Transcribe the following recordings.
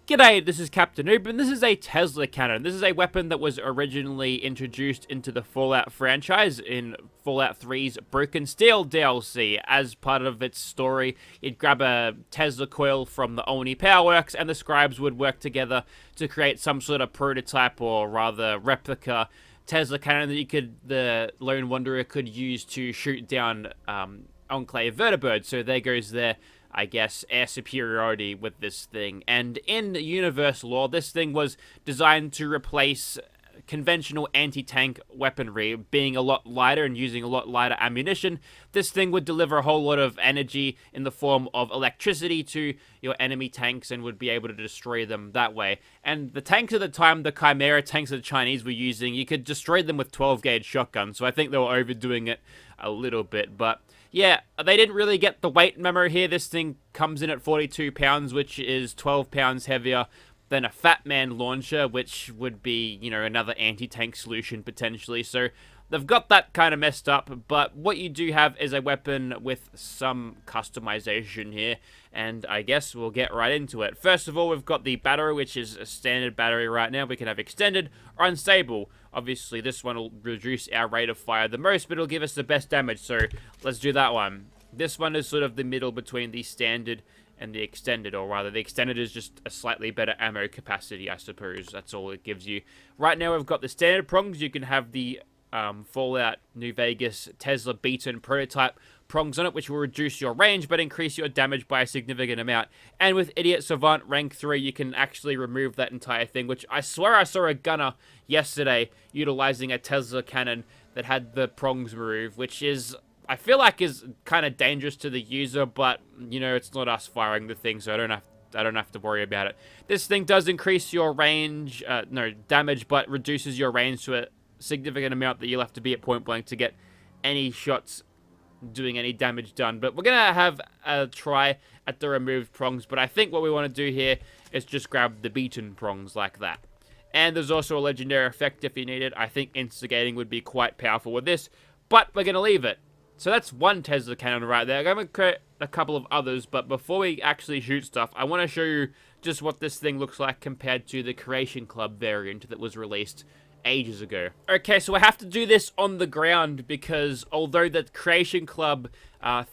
G'day, this is Captainoob, and this is a Tesla cannon. This is a weapon that was originally introduced into the Fallout franchise in Fallout 3's Broken Steel DLC. As part of its story, you'd grab a Tesla coil from the Oni Powerworks, and the scribes would work together to create some sort of prototype, or rather replica, Tesla cannon that the Lone Wanderer could use to shoot down Enclave vertibirds. So there goes their, I guess, air superiority with this thing. And in universe lore, this thing was designed to replace conventional anti-tank weaponry. Being a lot lighter and using a lot lighter ammunition, this thing would deliver a whole lot of energy in the form of electricity to your enemy tanks and would be able to destroy them that way. And the tanks at the time, the Chimera tanks that the Chinese were using, you could destroy them with 12-gauge shotguns, so I think they were overdoing it a little bit, but yeah, they didn't really get the weight memo here. This thing comes in at 42 pounds, which is 12 pounds heavier than a Fat Man launcher, which would be, you know, another anti-tank solution potentially. So they've got that kind of messed up, but what you do have is a weapon with some customization here, and I guess we'll get right into it. First of all, we've got the battery, which is a standard battery right now. We can have extended or unstable. Obviously, this one will reduce our rate of fire the most, but it'll give us the best damage, so let's do that one. This one is sort of the middle between the standard and the extended, or rather, the extended is just a slightly better ammo capacity, I suppose. That's all it gives you. Right now, we've got the standard prongs. You can have the Fallout New Vegas Tesla Beaten prototype prongs on it, which will reduce your range but increase your damage by a significant amount. And with Idiot Savant rank 3, you can actually remove that entire thing, which I swear I saw a gunner yesterday utilizing a Tesla cannon that had the prongs removed, which is, I feel like, is kind of dangerous to the user, but you know, it's not us firing the thing, so I don't have to worry about it. This thing does increase your range, damage, but reduces your range to a significant amount that you'll have to be at point blank to get any shots doing any damage done. But we're gonna have a try at the removed prongs, but I think what we want to do here is just grab the beaten prongs like that. And there's also a legendary effect if you need it. I think instigating would be quite powerful with this, but we're gonna leave it. So that's one Tesla cannon right there. I'm gonna create a couple of others, but before we actually shoot stuff, I want to show you just what this thing looks like compared to the Creation Club variant that was released ages ago. Okay, so I have to do this on the ground because although the Creation Club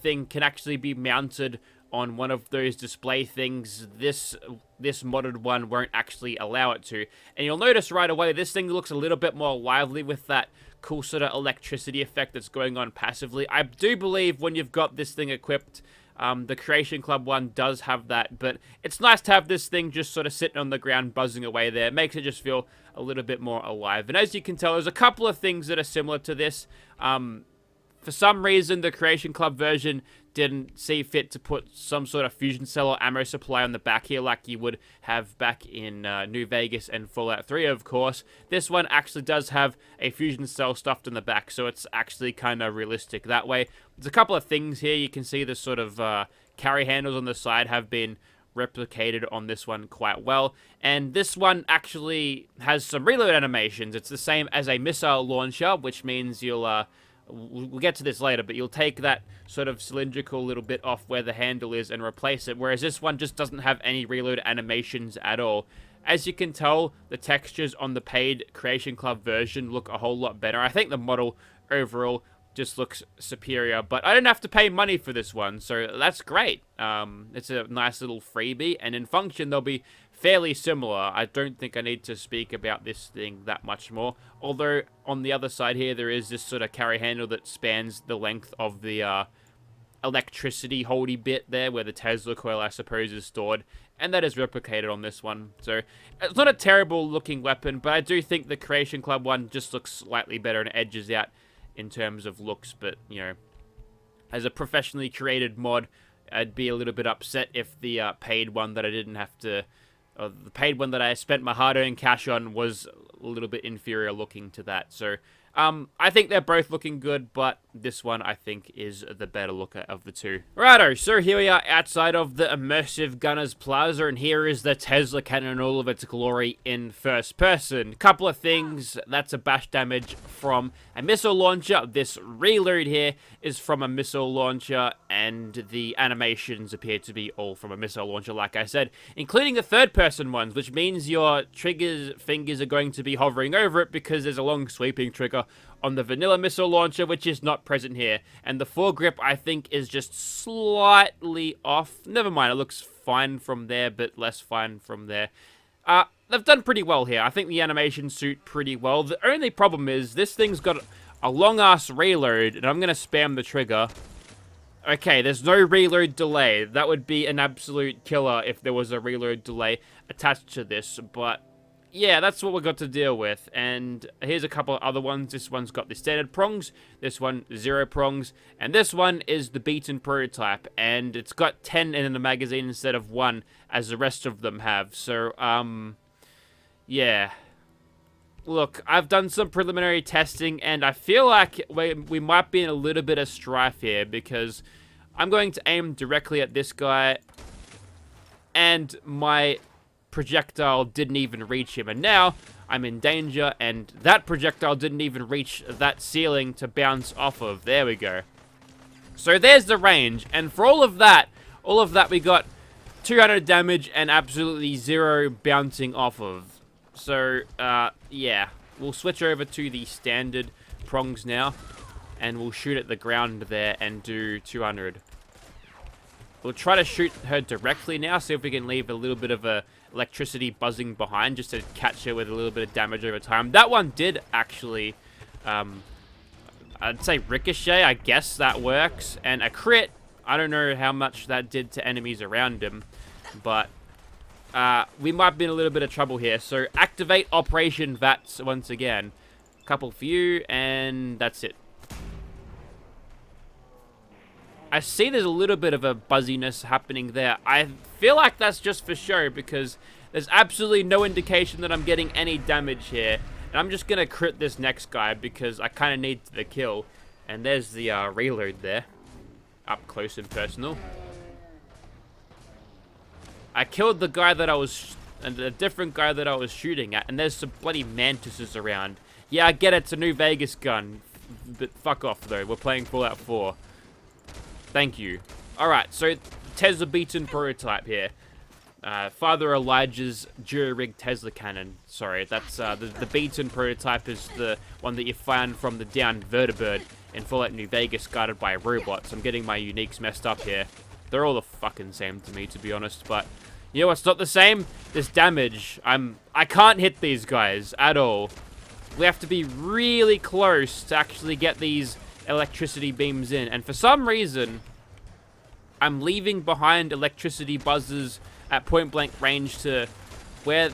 thing can actually be mounted on one of those display things, this modded one won't actually allow it to. And you'll notice right away this thing looks a little bit more lively with that cool sort of electricity effect that's going on passively. I do believe when you've got this thing equipped, the Creation Club one does have that, but it's nice to have this thing just sort of sitting on the ground buzzing away there. It makes it just feel a little bit more alive. And as you can tell, there's a couple of things that are similar to this. For some reason, the Creation Club version didn't see fit to put some sort of fusion cell or ammo supply on the back here like you would have back in New Vegas and Fallout 3, of course. This one actually does have a fusion cell stuffed in the back, so it's actually kind of realistic that way. There's a couple of things here. You can see the sort of carry handles on the side have been replicated on this one quite well, and this one actually has some reload animations. It's the same as a missile launcher, which means you'll we'll get to this later, but you'll take that sort of cylindrical little bit off where the handle is and replace it, whereas this one just doesn't have any reload animations at all. As you can tell, the textures on the paid Creation Club version look a whole lot better. I think the model overall just looks superior, but I didn't have to pay money for this one, so that's great. It's a nice little freebie, and in function they'll be fairly similar. I don't think I need to speak about this thing that much more, although on the other side here there is this sort of carry handle that spans the length of the electricity holdy bit there where the Tesla coil, I suppose, is stored, and that is replicated on this one. So it's not a terrible looking weapon, but I do think the Creation Club one just looks slightly better and edges out in terms of looks. But you know, as a professionally created mod, I'd be a little bit upset if the paid one that I didn't have to, or the paid one that I spent my hard-earned cash on, was a little bit inferior looking to that. So I think they're both looking good, but this one I think is the better looker of the two. Righto, so here we are outside of the immersive Gunners Plaza, and here is the Tesla cannon in all of its glory in first person. Couple of things, that's a bash damage from a missile launcher. This reload here is from a missile launcher, and the animations appear to be all from a missile launcher, like I said, including the third person ones, which means your trigger's fingers are going to be hovering over it because there's a long sweeping trigger on the vanilla missile launcher, which is not present here. And the foregrip, I think, is just slightly off. Never mind, it looks fine from there, but less fine from there. They've done pretty well here. I think the animations suit pretty well. The only problem is this thing's got a long-ass reload, and I'm going to spam the trigger. Okay, there's no reload delay. That would be an absolute killer if there was a reload delay attached to this, but yeah, that's what we got to deal with. And here's a couple of other ones. This one's got the standard prongs, this one 0 prongs, and this one is the beaten prototype, and it's got 10 in the magazine instead of 1 as the rest of them have. So yeah, look, I've done some preliminary testing, and I feel like we might be in a little bit of strife here, because I'm going to aim directly at this guy, and my projectile didn't even reach him, and now I'm in danger, and that projectile didn't even reach that ceiling to bounce off of. There we go. So there's the range, and for all of that we got 200 damage and absolutely 0 bouncing off of. So yeah, we'll switch over to the standard prongs now, and we'll shoot at the ground there and do 200. We'll try to shoot her directly now, see if we can leave a little bit of a electricity buzzing behind just to catch her with a little bit of damage over time. That one did actually, I'd say ricochet, I guess that works. And a crit, I don't know how much that did to enemies around him, but we might be in a little bit of trouble here. So activate Operation VATS once again. Couple for you, and that's it. I see there's a little bit of a buzziness happening there. I feel like that's just for show, because there's absolutely no indication that I'm getting any damage here. And I'm just going to crit this next guy because I kind of need the kill. And there's the reload there. Up close and personal. I killed the guy that I was... and a different guy that I was shooting at. And there's some bloody mantises around. Yeah, I get it, it's a New Vegas gun. But fuck off, though. We're playing Fallout 4. Thank you. Alright, so Tesla beaten prototype here. Father Elijah's jury-rigged Tesla cannon. Sorry, that's the beaten prototype is the one that you find from the downed vertibird in Fallout New Vegas guarded by robots. I'm getting my uniques messed up here. They're all the fucking same to me, to be honest, but you know what's not the same? This damage. I can't hit these guys at all. We have to be really close to actually get these electricity beams in, and for some reason I'm leaving behind electricity buzzers at point blank range to where...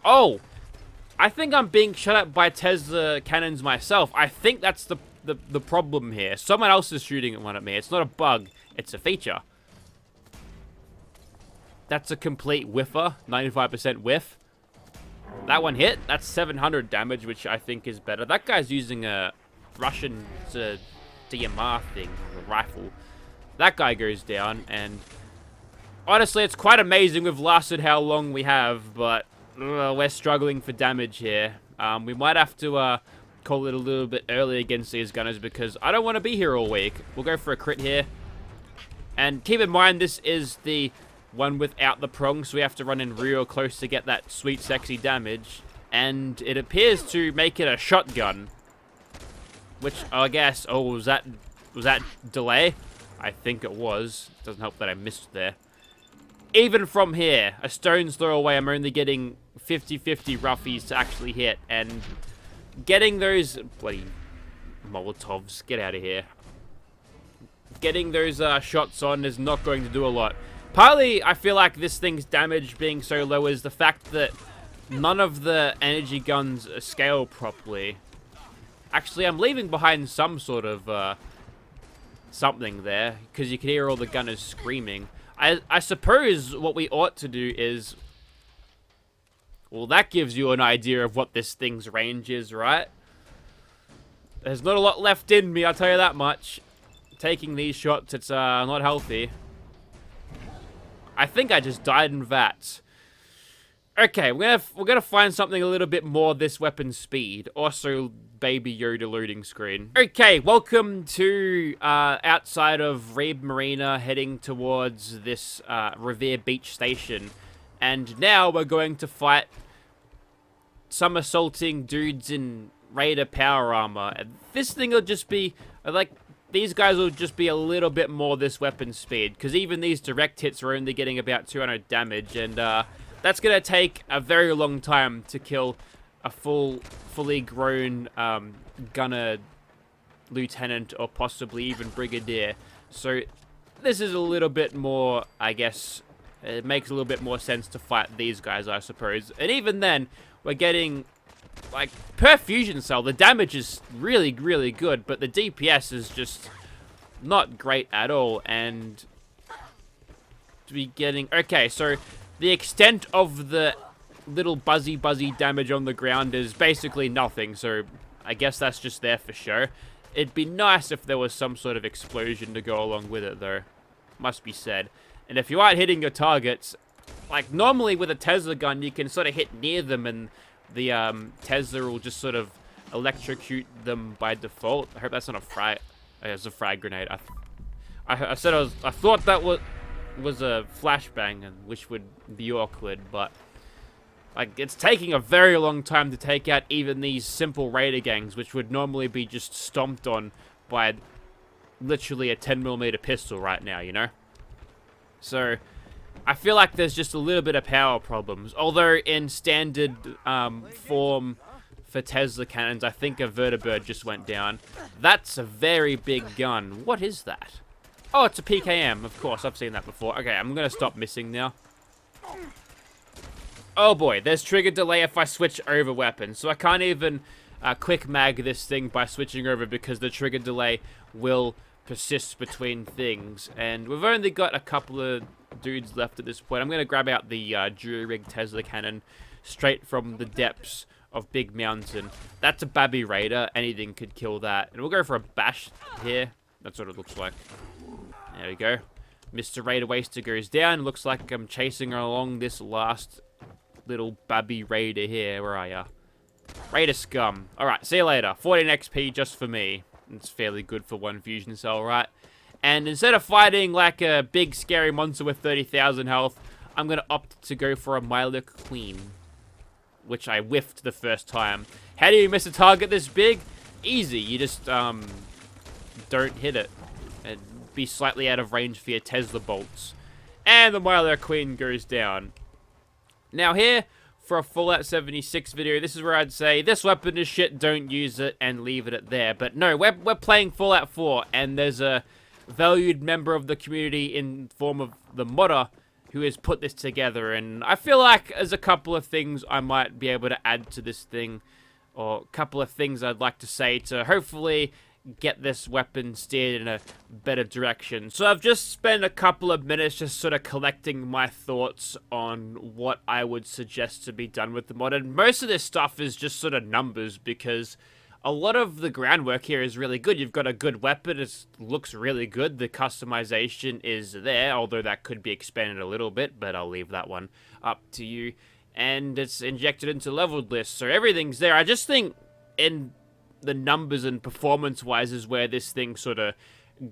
Oh, I think I'm being shot at by Tesla cannons myself. I think that's the problem here. Someone else is shooting one at me. It's not a bug, it's a feature. That's a complete whiffer. 95% whiff. That one hit. That's 700 damage, which I think is better. That guy's using a Russian DMR thing, a rifle. That guy goes down, and honestly, it's quite amazing we've lasted how long we have, but we're struggling for damage here. We might have to call it a little bit early against these gunners, because I don't want to be here all week. We'll go for a crit here. And keep in mind, this is the one without the prongs, so we have to run in real close to get that sweet, sexy damage. And it appears to make it a shotgun. Which, I guess, oh, was that delay? I think it was. Doesn't help that I missed there. Even from here, a stone's throw away, I'm only getting 50-50 roughies to actually hit. And getting those bloody Molotovs, get out of here. Getting those shots on is not going to do a lot. Partly, I feel like this thing's damage being so low is the fact that none of the energy guns scale properly. Actually, I'm leaving behind some sort of something there, because you can hear all the gunners screaming. I suppose what we ought to do is... Well, that gives you an idea of what this thing's range is, right? There's not a lot left in me, I'll tell you that much. Taking these shots, it's not healthy. I think I just died in VATS. Okay, we're gonna find something a little bit more this weapon's speed. Also, Baby Yoda loading screen. Okay, welcome to outside of Reeb Marina, heading towards this Revere Beach station. And now we're going to fight somersaulting dudes in Raider power armor. This thing will just be, like, these guys will just be a little bit more this weapon's speed. Because even these direct hits are only getting about 200 damage. And that's going to take a very long time to kill a fully grown gunner lieutenant or possibly even brigadier. So this is a little bit more, I guess, it makes a little bit more sense to fight these guys, I suppose. And even then, we're getting, like, per fusion cell, the damage is really, really good, but the DPS is just not great at all. And to be getting, okay, so the extent of the little buzzy damage on the ground is basically nothing, so I guess that's just there for show. It'd be nice if there was some sort of explosion to go along with it, though. Must be said. And if you aren't hitting your targets, like normally with a Tesla gun, you can sort of hit near them and the Tesla will just sort of electrocute them by default. I hope that's not a frag. It's a frag grenade. I said I thought that was a flashbang, and which would be awkward, but like it's taking a very long time to take out even these simple raider gangs, which would normally be just stomped on by literally a 10mm pistol right now, you know? So I feel like there's just a little bit of power problems. Although in standard form for Tesla cannons, I think a vertibird just went down. That's a very big gun. What is that? Oh, it's a PKM. Of course, I've seen that before. Okay, I'm going to stop missing now. Oh boy, there's trigger delay if I switch over weapons. So I can't even quick mag this thing by switching over because the trigger delay will persist between things. And we've only got a couple of dudes left at this point. I'm going to grab out the jury-rigged Tesla cannon straight from the depths of Big Mountain. That's a Babby Raider. Anything could kill that. And we'll go for a bash here. That's what it looks like. There we go. Mr. Raider Waster goes down. Looks like I'm chasing along this last little Babby Raider here. Where are ya? Raider scum. Alright, see you later. 14 XP just for me. It's fairly good for one fusion cell, right? And instead of fighting like a big scary monster with 30,000 health, I'm going to opt to go for a Mylic Queen, which I whiffed the first time. How do you miss a target this big? Easy. You just don't hit it. And be slightly out of range for your Tesla bolts. And the Mylic Queen goes down. Now here, for a Fallout 76 video, this is where I'd say, this weapon is shit, don't use it, and leave it at there. But no, we're playing Fallout 4, and there's a valued member of the community in form of the modder who has put this together, and I feel like there's a couple of things I might be able to add to this thing, or a couple of things I'd like to say to hopefully get this weapon steered in a better direction. So I've just spent a couple of minutes just sort of collecting my thoughts on what I would suggest to be done with the mod, and most of this stuff is just sort of numbers, because a lot of the groundwork here is really good. You've got a good weapon, it looks really good, the customization is there, although that could be expanded a little bit, but I'll leave that one up to you. And it's injected into leveled lists, so everything's there. I just think in the numbers and performance-wise is where this thing sort of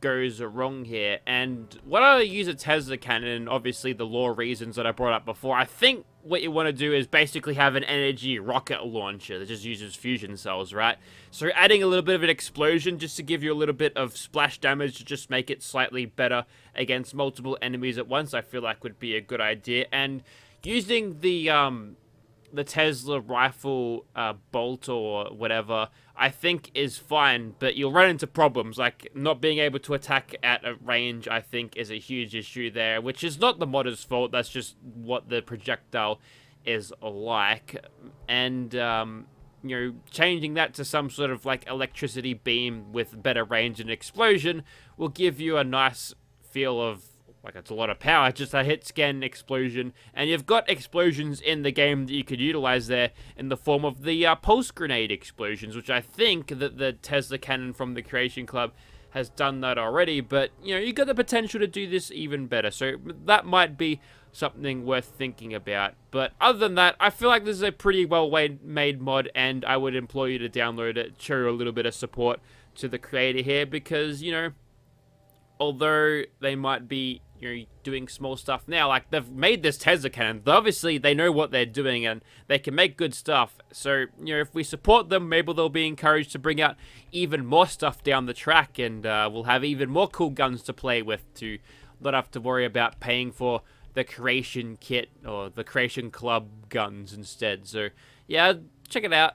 goes wrong here. And when I use a Tesla cannon, obviously the lore reasons that I brought up before, I think what you want to do is basically have an energy rocket launcher that just uses fusion cells, right? So adding a little bit of an explosion just to give you a little bit of splash damage to just make it slightly better against multiple enemies at once, I feel like would be a good idea. And using the Tesla rifle bolt or whatever, I think is fine, but you'll run into problems, like not being able to attack at a range, I think is a huge issue there, which is not the modder's fault, that's just what the projectile is like. And, you know, changing that to some sort of like electricity beam with better range and explosion will give you a nice feel of like, it's a lot of power. It's just a hit scan explosion. And you've got explosions in the game that you could utilize there in the form of the pulse grenade explosions, which I think that the Tesla cannon from the Creation Club has done that already. But, you know, you got the potential to do this even better. So that might be something worth thinking about. But other than that, I feel like this is a pretty well-made mod, and I would implore you to download it, show a little bit of support to the creator here, because, you know, although they might be, you know, doing small stuff now, like, they've made this Tesla cannon. Obviously, they know what they're doing, and they can make good stuff. So, you know, if we support them, maybe they'll be encouraged to bring out even more stuff down the track, and we'll have even more cool guns to play with, to not have to worry about paying for the Creation Kit or the Creation Club guns instead. So, yeah, check it out.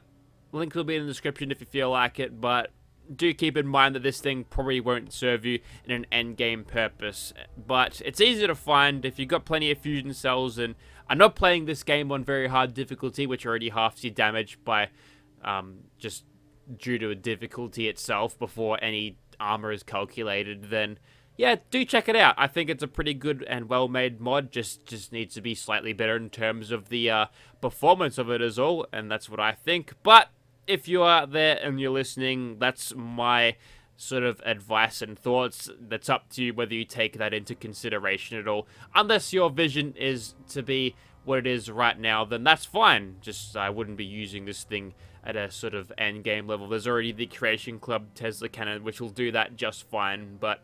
Link will be in the description if you feel like it, but do keep in mind that this thing probably won't serve you in an endgame purpose. But it's easy to find if you've got plenty of fusion cells and are not playing this game on very hard difficulty, which already halves your damage by just due to a difficulty itself before any armor is calculated, then yeah, do check it out. I think it's a pretty good and well-made mod. Just needs to be slightly better in terms of the performance of it as all, and that's what I think. But if you are there and you're listening, that's my sort of advice and thoughts. That's up to you whether you take that into consideration at all. Unless your vision is to be what it is right now, then that's fine. Just, I wouldn't be using this thing at a sort of end game level. There's already the Creation Club Tesla cannon, which will do that just fine. But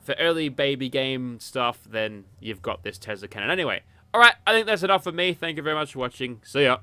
for early baby game stuff, then you've got this Tesla cannon. Anyway, alright, I think that's enough for me. Thank you very much for watching. See ya.